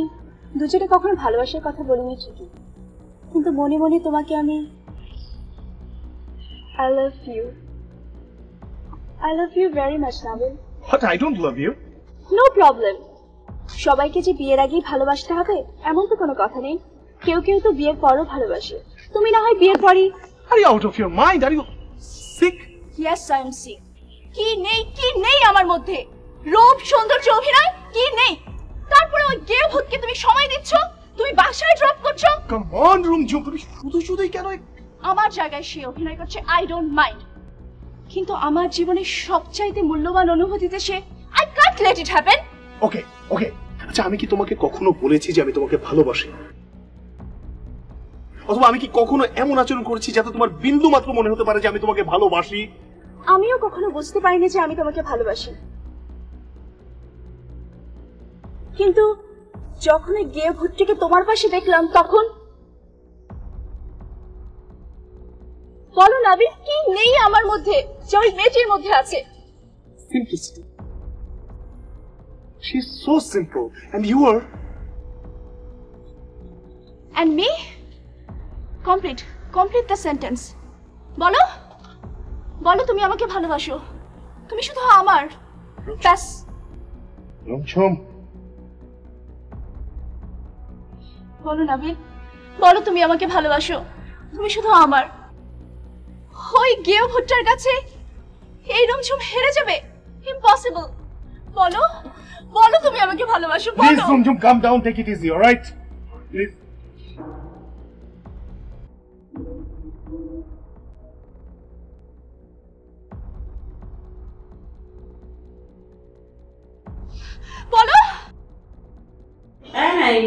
দুজনে কখনো ভালোবাসার কথা বলিনি ঠিকই, কিন্তু মনে মনে তোমাকে আমি I love you. I love you very much, Nabil. But I don't love you. No problem. সবাইকে যে বিয়ের আগেই ভালোবাসতে হবে এমন তো কোনো কথা নেই। কেউ কেউ তো বিয়ের পরও ভালোবাসে। তুমি না হয় বিয়ের পরই। Are you out of your mind? Are you sick? Yes, I am sick. কি নেই আমার মধ্যে? রূপ, সৌন্দর্য, অভিনয় কি নেই? তারপরে ওই গেও ভূতকে তুমি সময় দিচ্ছ, তুমি বাসায় ড্রপ করছো। Come on, রুমঝুম, তুমি শুধুই কেন? আমার জায়গায় সে অভিনয় করছে, I don't mind. কিন্তু আমার জীবনের সবচাইতে মূল্যবান অনুভূতিতে সে I can't let it happen. Okay. আচ্ছা আমি কি তোমাকে কখনো বলেছি যে আমি তোমাকে ভালোবাসি? অথবা আমি কি কখনো এমন আচরণ করেছি যাতে তোমার বিন্দু মাত্র মনে হতে পারে যে আমি তোমাকে ভালোবাসি? আমিও কখনো বুঝতে পারিনি যে আমি তোমাকে ভালোবাসি। কিন্তু যখন ওই গেও ভূতটিকে তোমার পাশে দেখলাম তখন বলো নাবিল, কি নেই আমার মধ্যে যে ওই মেয়েটির মধ্যে আছে? Simplicity. She's so simple and you are. And me? Complete the sentence. বলো তুমি আমাকে ভালোবাসো। তুমি শুধু আমার। ব্যাস। রুমঝুম, বলো নাবিল, বলো তুমি আমাকে ভালোবাসো। তুমি শুধু আমার। ওই গেও ভুট্টার কাছে এই রুমঝুম হেরে যাবে? ইম্পসিবল। বলো তুমি আমাকে ভালোবাসো। please Rumjhum, calm down, take it easy, all right? Please. বলো। এই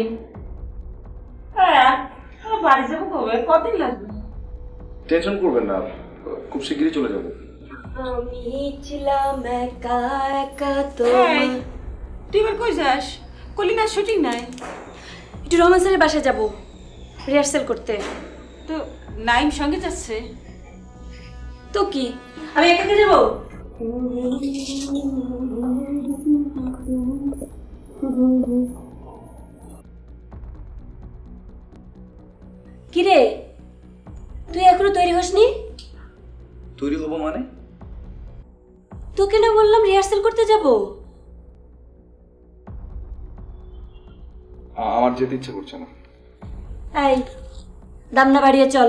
বাড়ি যাবো কবে? কতদিন লাগবে? টেনশন করবেন না, খুব শিগগিরই চলে যাব। আমি ছিলাম একা একা তুই এবার কই যাস? কলিনার শুটিং নাই? একটু রোমান্সের বাসায় যাব রিহার্সাল করতে। তো নাইম সঙ্গে যাচ্ছে? তো কি আমি একা যাব? কিরে, তুই এখনো তৈরি হসনি? তৈরি হব মানে? তোকে না বললাম রিহার্সাল করতে যাব? আমার যেতে ইচ্ছে করছে না। এই দাম না বাড়িয়ে চল।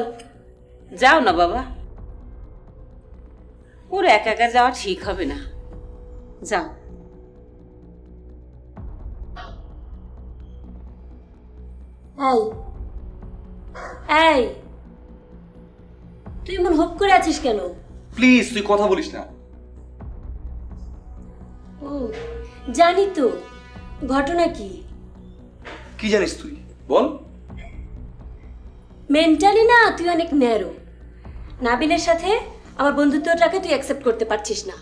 যাও না বাবা, ওর একা একা যাওয়া ঠিক হবে না। যাও। এই তুই মন হোপ করে আছিস কেন? প্লিজ তুই কথা বলিস না। ও জানি তো, ঘটনা কি? কি জানিস তুই বল। মেন্টালি না তুই অনেক ন্যারো। নাবিলের সাথে আমার বন্ধুত্বটাকে তুই অ্যাকসেপ্ট করতে পারছিস না।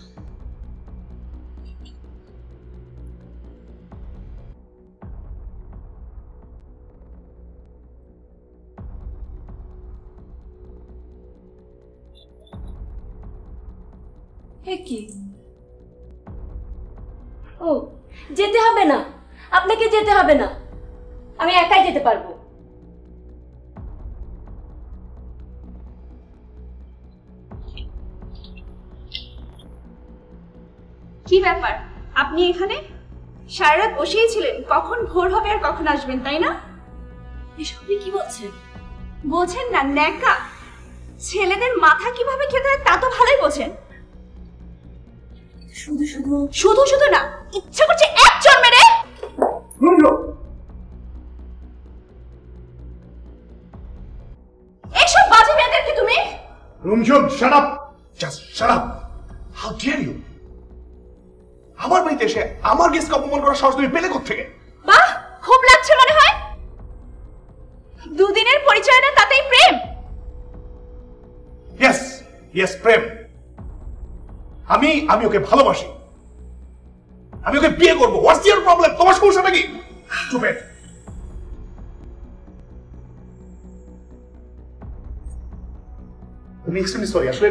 কি? ও যেতে হবে না, আপনাকে যেতে হবে না। আমি একাই যেতে পারবো। কি ব্যাপার, আপনি এখানে সারা রাত বসেই ছিলেন? কখন ভোর হবে আর কখন আসবেন, তাই না? এসব আপনি কি বলছেন? বোঝেন না ন্যাকা? ছেলেদের মাথা কিভাবে খেতে হয় তা তো ভালোই বোঝেন। শুধু শুধু শুধু শুধু না, ইচ্ছা করছে এক চড় মেরে। এসব বাজে মেয়েদের কি তুমি? Rumjhum, shut up, just shut up. How dare you? আমার বাড়িতে এসে আমার গেস্টকে অপমান করার সাহস তুমি পেলে কোত্থেকে? বাহ, খুব লাগছে মনে হয়। দুদিনের পরিচয় না, তাতেই প্রেম? ইয়েস ইয়েস, প্রেম। আমি ওকে ভালোবাসি, আমি ওকে বিয়ে করবো। What's your problem? তোমার সমস্যাটা কি? স্টুপিড। আমি এক্সট্রিমলি সরি। আসলে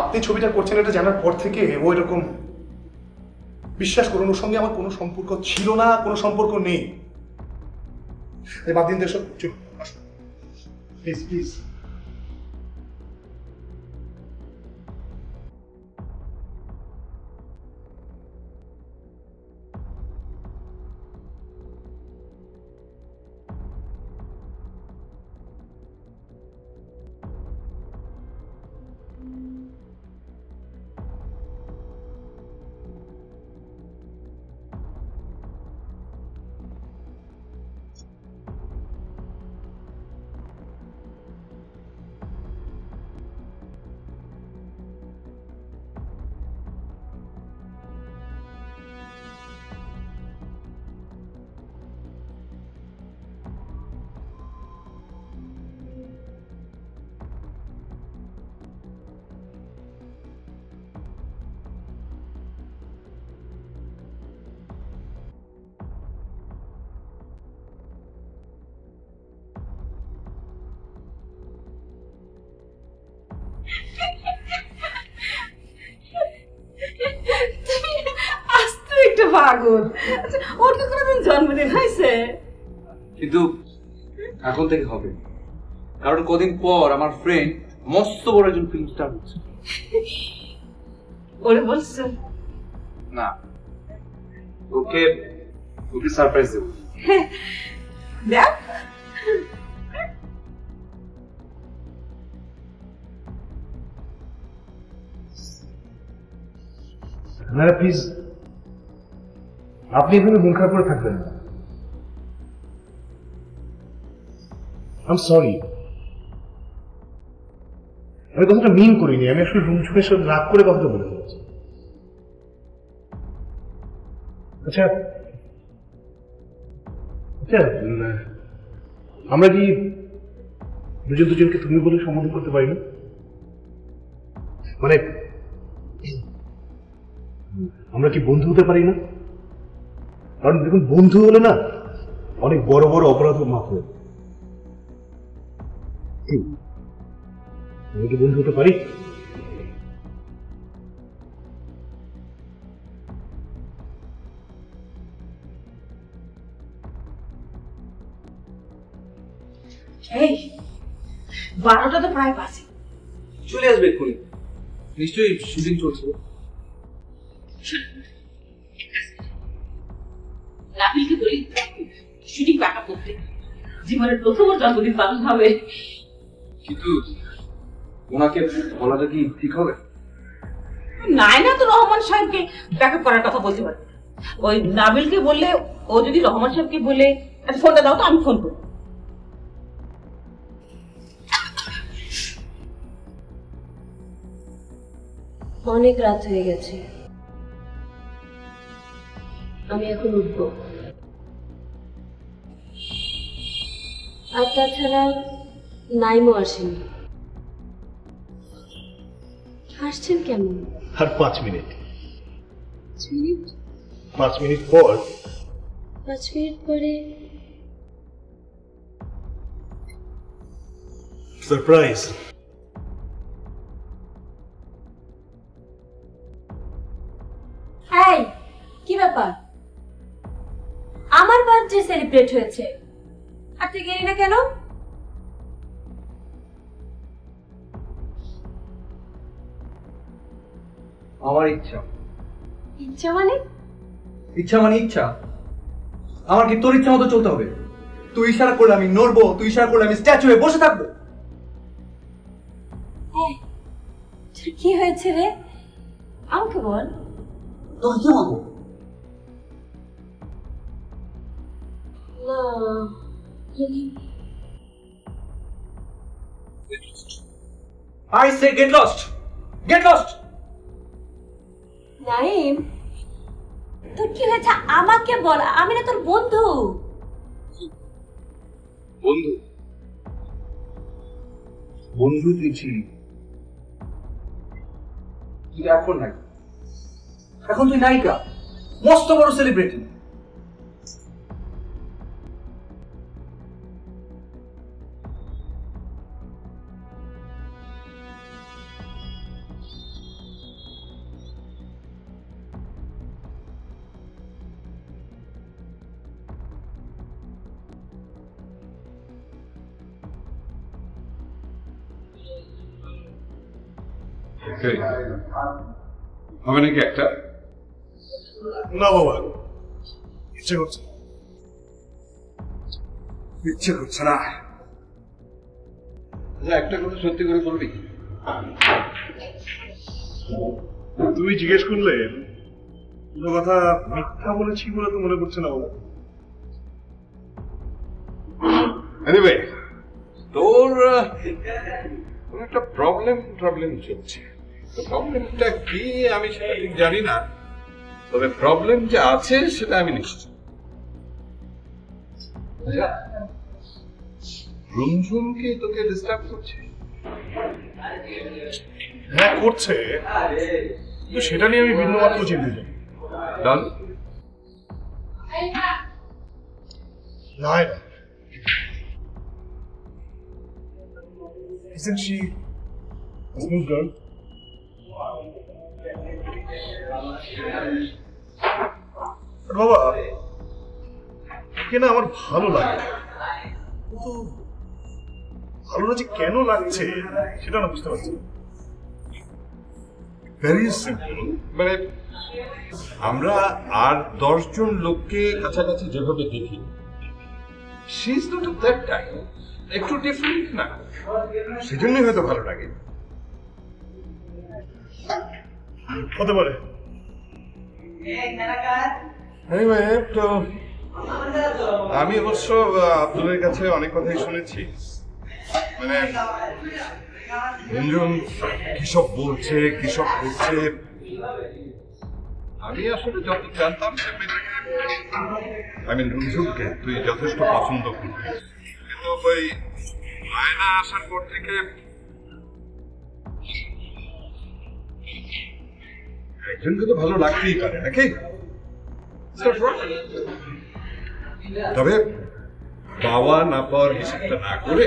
আপনি ছবিটা করছেন এটা জানার পর থেকে ও এরকম, বিশ্বাস করুন ওর সঙ্গে আমার কোনো সম্পর্ক ছিল না, কোনো সম্পর্ক নেই। বাদ দিন দেশ, চুপ, প্লিজ প্লিজ। পাগল। ওর কি কোনোদিন জন্মদিন হয়েছে? কিন্তু এখন থেকে হবে, কারণ কদিন পর আমার ফ্রেন্ড মস্ত বড় একজন ফিল্ম স্টার হচ্ছে। ওরে বলছো? না, ওকে সারপ্রাইজ দেব। দেখ, না প্লিজ, আপনি এভাবে মন খারাপ করে থাকবেন না। আই এম সরি, আমি কথাটা মিন করিনি। আমি আসলে রুমঝুমের সাথে রাগ করে কথাটা বলে ফেলেছি। আচ্ছা আচ্ছা, আমরা কি দুজন দুজনকে তুমি বলে সম্বোধন করতে পারি না? মানে আমরা কি বন্ধু হতে পারি না? কারণ দেখুন, বন্ধু হলে না অনেক বড় বড় অপরাধ মাফ হয়ে, আমি কি বন্ধু হতে পারি? এই 12টা তো প্রায় বাজে। চলে আসবে এক্ষুনি, নিশ্চয়ই শুটিং চলছে। নাবিলকে বলি শুটিং ব্যাকআপ করতে, জীবনের প্রথম জন্মদিন পালন হবে। কিন্তু ওনাকে বলাটা কি ঠিক হবে? নায়না তো রহমান সাহেবকে ব্যাকআপ করার কথা বলতে পারে। ওই নাবিলকে বললে, ও যদি রহমান সাহেবকে বলে একটা ফোনটা দাও তো, আমি ফোন করব। অনেক রাত হয়ে গেছে, আমি এখন উঠবো। আর তাছাড়া নাইমও আসেনি। আসছেন কেমন? আর 5 মিনিট। 5 মিনিট? 5 মিনিট পর? 5 মিনিট পরে সারপ্রাইজ। এই কি ব্যাপার? আমার বার্থডে সেলিব্রেট সেলিব্রেট হয়েছে, আর তুই গেলি না কেন? আমার ইচ্ছা। ইচ্ছা মানে? ইচ্ছা মানে ইচ্ছা। আমার কি তোর ইচ্ছা মতো চলতে হবে? তুই ইশারা করলে আমি নড়বো, তুই ইশারা করলে আমি স্ট্যাচু হয়ে বসে থাকবো? তোর কি হয়েছে রে? আমাকে বল। তোকে কি বলবো? না, I say get lost. Get lost. Naim, তোর কি হয়েছে আমাকে বল, আমি না তোর বন্ধু। বন্ধু? বন্ধু তুই ছিলি, তুই এখন নাই। এখন তুই নায়িকা, মস্ত বড় সেলিব্রিটি। হবে নাকি একটা? না বাবা, ইচ্ছে করছে। ইচ্ছে করছে না? একটা কথা সত্যি করে বলবি? তুমি জিজ্ঞেস করলে কোনো কথা মিথ্যা বলেছি বলে তো মনে করছে না বাবা। এনিওয়ে, তোর একটা প্রবলেম চলছে। প্রবলেমটা কি আমি সেটা ঠিক জানি না, তবে প্রবলেম যে আছে সেটা আমি নিশ্চিত। রুমঝুম কি তোকে ডিস্টার্ব করছে? হ্যাঁ করছে, কিন্তু সেটা নিয়ে আমি বিন্দুমাত্র চিন্তিত ডন না। Isn't she a smooth girl? বাবা, ওকে না আমার ভালো লাগে, কিন্তু ভালো না যে কেন লাগছে সেটা না বুঝতে পারছি। ভেরি সিম্পল, মানে আমরা আর 10 জন লোককে কাছাকাছি যেভাবে দেখি, she is not of that type, একটু ডিফারেন্ট না, সেজন্যই হয়তো ভালো লাগে। হতে পারে। Anyway, তো আমি অবশ্য আব্দুলের কাছে অনেক কথাই শুনেছি, মানে রঞ্জন কিসব বলছে কিসব করছে। আমি আসলে যত জানতাম সে মেয়েটাকে, আমি রঞ্জুকে তুই যথেষ্ট পছন্দ করতিস, কিন্তু ওই আয়না আসার পর থেকে একজনকে তো ভালো লাগতেই পারে নাকি? তবে পাওয়া না পাওয়ার হিসাবটা না করে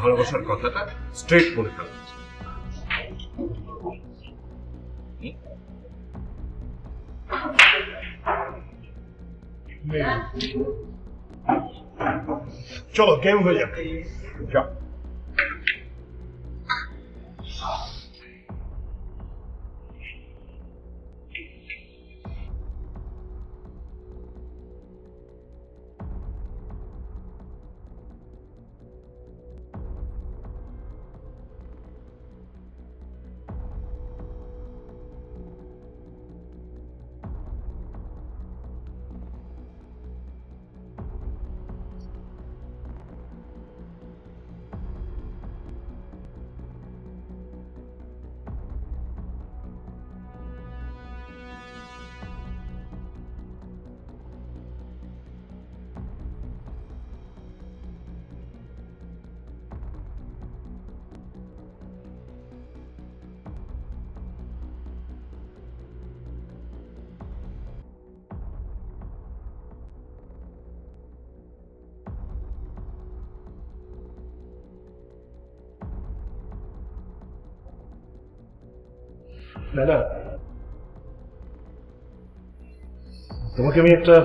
ভালোবাসার কথাটা স্ট্রেট বলে ফেলা। চলো গেম হয়ে যাবে। না, তোমাকে আমি একটা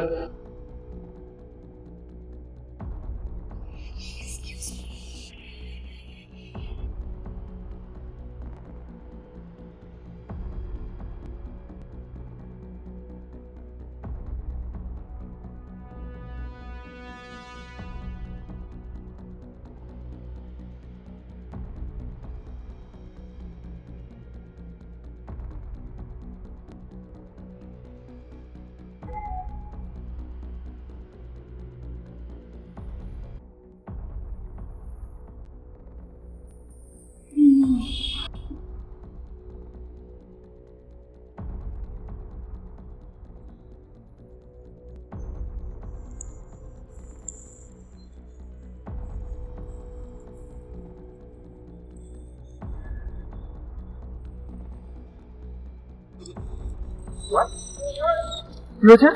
কি হয়েছে?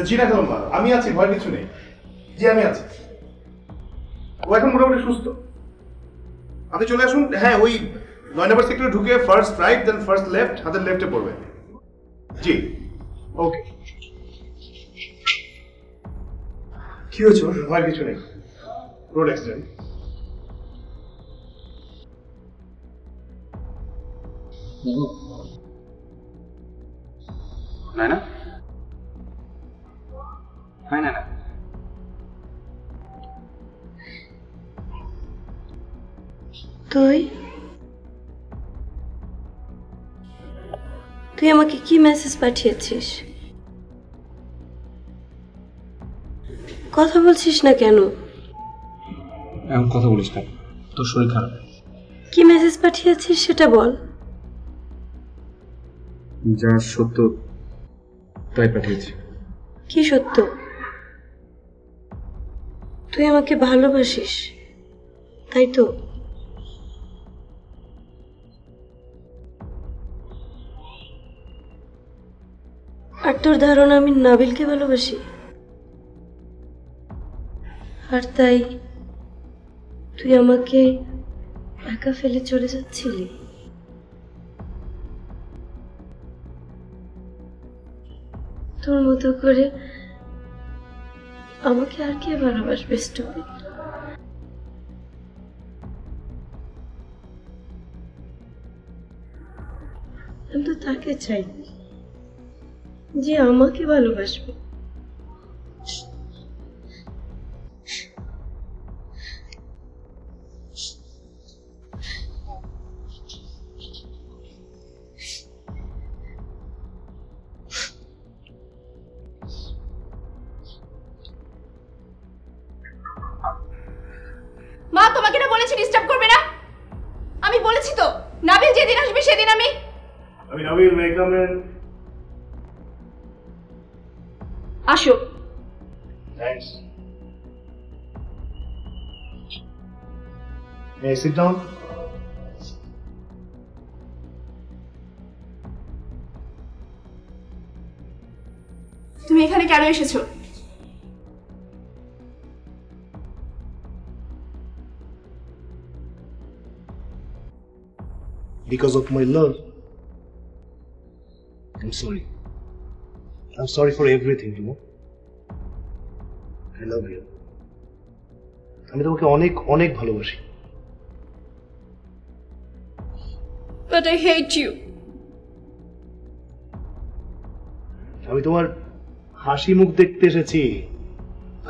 জি না কলম্বা, আমি আছি, ভয় কিছু নেই। জি আমি আছি। ও এখন মোটামুটি সুস্থ। আপনি চলে আসুন। হ্যাঁ, ওই 9 নম্বর সেক্টরে ঢুকে first right then first left, হাতের লেফটে পড়বে। জি ওকে। কি হয়েছে? ভয় কিছু নেই, রোড অ্যাক্সিডেন্ট। না না না না তুই আমাকে কি মেসেজ পাঠিয়েছিস? কথা বলছিস না কেন? এমন কথা বলিস না, তোর শরীর খারাপ। কি মেসেজ পাঠিয়েছিস সেটা বল। যা সত্য তাই পাঠিয়েছি। কি সত্য? তুই আমাকে ভালোবাসিস, তাই তো? আর তোর ধারণা আমি নাবিলকে ভালোবাসি, আর তাই তুই আমাকে একা ফেলে চলে যাচ্ছিলি? তোর মতো করে আমাকে আর কে ভালোবাসবে স্টুপিড? আমি তো তাকে চাই যে আমাকে ভালোবাসবে। মা, তোমাকে না বলেছি ডিস্টার্ব করবে না? আমি বলেছি তো, নাবিল যেদিন আসবে সেদিন আমি নাবিল মে কাম ইন। আসো। Thanks. May I sit down? তুমি এখানে কেন এসেছো? Because of my love. I'm sorry. I'm sorry for everything, you know. I love you. আমি তোমাকে অনেক অনেক ভালোবাসি। But I hate you. আমি তোমার হাসি মুখ দেখতে এসেছি,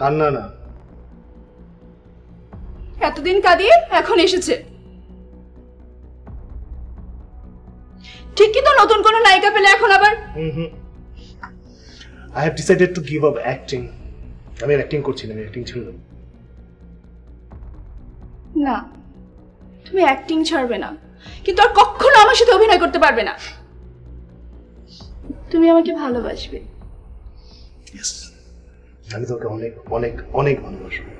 কান্না না। এতদিন কাঁদিয়ে এখন এসেছে। ঠিকই তো, নতুন কোন নায়িকা পেলে এখন আবার। I have decided to give up acting. আমি অ্যাক্টিং করছি না, আমি অ্যাক্টিং ছেড়ে না, তুমি অ্যাক্টিং ছাড়বে না, কিন্তু আর কখনো আমার সাথে অভিনয় করতে পারবে না। তুমি আমাকে ভালোবাসবে। আমি তোকে অনেক অনেক অনেক ভালোবাসবো।